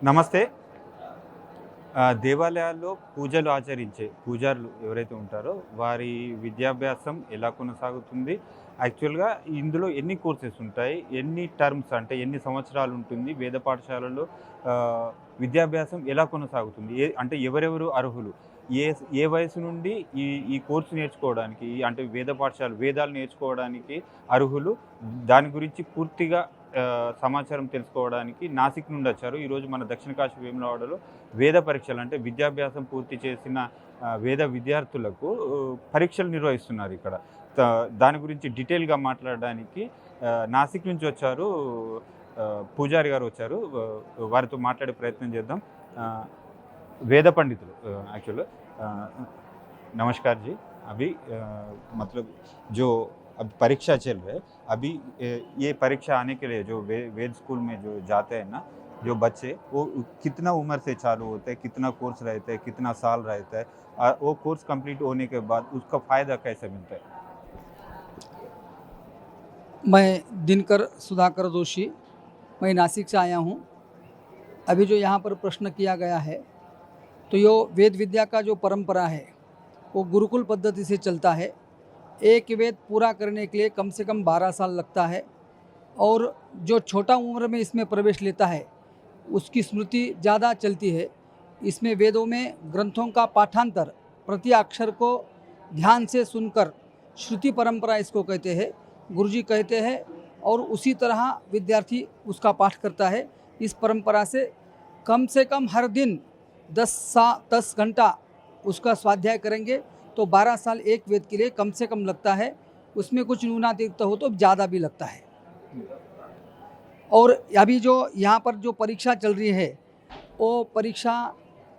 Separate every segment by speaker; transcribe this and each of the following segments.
Speaker 1: నమస్తే. దేవాలయాల్లో పూజలు ఆచరించే పూజారులు ఎవరైతే ఉంటారో వారి విద్యాభ్యాసం ఎలా కొనసాగుతుంది? యాక్చువల్‌గా ఇందులో ఎన్ని కోర్సెస్ ఉంటాయి? ఎన్ని టర్మ్స్ అంటే ఎన్ని సంవత్సరాలు ఉంటుంది? వేద పాఠశాలలో విద్యాభ్యాసం ఎలా కొనసాగుతుంది? అంటే ఎవరెవరు అర్హులు? ఏ ఏ వయసు నుండి ఈ ఈ కోర్స్ నేర్చుకోవడానికి అంటే వేద పాఠశాల వేదాలు నేర్చుకోవడానికి అర్హులు? దాని గురించి పూర్తిగా సమాచారం తెలుసుకోవడానికి నాసిక్ నుండి వచ్చారు. ఈరోజు మన దక్షిణ కాశీ వేములవాడలో వేద పరీక్షలు అంటే విద్యాభ్యాసం పూర్తి చేసిన వేద విద్యార్థులకు పరీక్షలు నిర్వహిస్తున్నారు ఇక్కడ. దాని గురించి డీటెయిల్‌గా మాట్లాడడానికి నాసిక్ నుంచి వచ్చారు పూజారి గారు వచ్చారు. వారితో మాట్లాడే ప్రయత్నం చేద్దాం. वेद पंडित एक्चुअल नमस्कार जी। अभी मतलब जो अब परीक्षा चल रहा है अभी ये परीक्षा आने के लिए जो वेद स्कूल में जो जाते हैं ना जो बच्चे वो कितना उम्र से चालू होते हैं, कितना कोर्स रहता है, कितना साल रहता है, वो कोर्स कंप्लीट होने के बाद उसका फ़ायदा कैसे मिलता है?
Speaker 2: मैं दिनकर सुधाकर जोशी, मैं नासिक से आया हूँ। अभी जो यहाँ पर प्रश्न किया गया है तो यो वेद विद्या का जो परंपरा है वो गुरुकुल पद्धति से चलता है। एक वेद पूरा करने के लिए कम से कम 12 साल लगता है और जो छोटा उम्र में इसमें प्रवेश लेता है उसकी स्मृति ज़्यादा चलती है। इसमें वेदों में ग्रंथों का पाठांतर प्रति अक्षर को ध्यान से सुनकर श्रुति परंपरा इसको कहते हैं, गुरुजी कहते हैं और उसी तरह विद्यार्थी उसका पाठ करता है। इस परंपरा से कम हर दिन 10 घंटा उसका स्वाध्याय करेंगे तो 12 साल एक वेद के लिए कम से कम लगता है। उसमें कुछ न्यूनातिरिक्त हो तो ज़्यादा भी लगता है। और अभी जो यहाँ पर जो परीक्षा चल रही है वो परीक्षा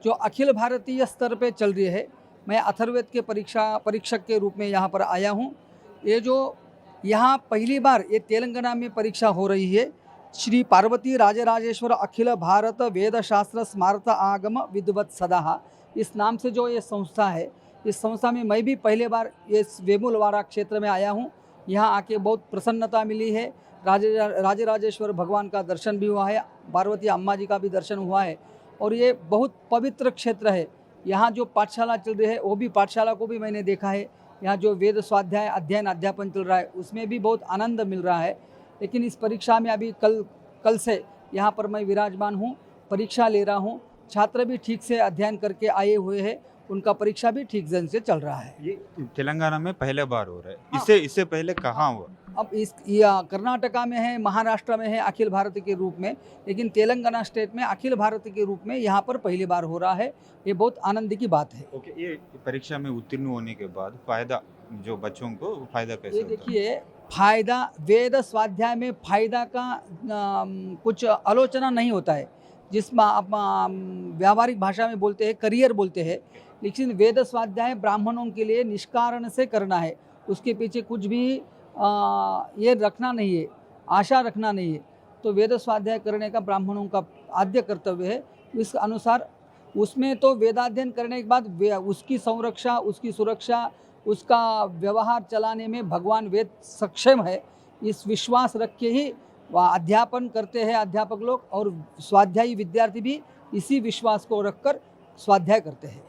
Speaker 2: जो अखिल भारतीय स्तर पे चल रही है। मैं अथर्ववेद के परीक्षक के रूप में यहाँ पर आया हूँ। ये जो यहाँ पहली बार ये तेलंगाना में परीक्षा हो रही है। श्री पार्वती राजराजेश्वर अखिल भारत वेद शास्त्र स्मारत आगम विद्वत सदाह, इस नाम से जो ये संस्था है, इस संस्था में मैं भी पहले बार ये वेमुलवाड़ा क्षेत्र में आया हूँ। यहाँ आके बहुत प्रसन्नता मिली है। राजराजेश्वर भगवान का दर्शन भी हुआ है, पार्वती अम्मा जी का भी दर्शन हुआ है और ये बहुत पवित्र क्षेत्र है। यहाँ जो पाठशाला चल रही है वो भी पाठशाला को भी मैंने देखा है। यहाँ जो वेद स्वाध्याय अध्ययन अध्यापन चल रहा है उसमें भी बहुत आनंद मिल रहा है। लेकिन इस परीक्षा में अभी कल से यहाँ पर मैं विराजमान हूँ, परीक्षा ले रहा हूँ। छात्र भी ठीक से अध्ययन करके आए हुए हैं, उनका परीक्षा भी ठीक ढंग से चल रहा है।
Speaker 1: ये तेलंगाना में पहले बार हो रहा है। इससे पहले कहाँ हुआ?
Speaker 2: अब कर्नाटका में है, महाराष्ट्र में है अखिल भारत के रूप में, लेकिन तेलंगाना स्टेट में अखिल भारत के रूप में यहाँ पर पहली बार हो रहा है। ये बहुत आनंद की बात है।
Speaker 1: ओके, ये परीक्षा में उत्तीर्ण होने के बाद फायदा जो बच्चों को फायदा कैसे
Speaker 2: ये
Speaker 1: होता है?
Speaker 2: देखिए फायदा वेद स्वाध्याय में फायदा का कुछ आलोचना नहीं होता है, जिसमें आप व्यावहारिक भाषा में बोलते हैं करियर बोलते हैं। लेकिन वेद स्वाध्याय ब्राह्मणों के लिए निष्कारण से करना है, उसके पीछे कुछ भी ये रखना नहीं है, आशा रखना नहीं है। तो वेद स्वाध्याय करने का ब्राह्मणों का आद्य कर्तव्य है। इस अनुसार उसमें तो वेदाध्ययन करने के बाद उसकी संरक्षा, उसकी सुरक्षा, उसका व्यवहार चलाने में भगवान वेद सक्षम है, इस विश्वास रख के ही अध्यापन करते हैं अध्यापक लोग और स्वाध्यायी विद्यार्थी भी इसी विश्वास को रखकर स्वाध्याय करते हैं।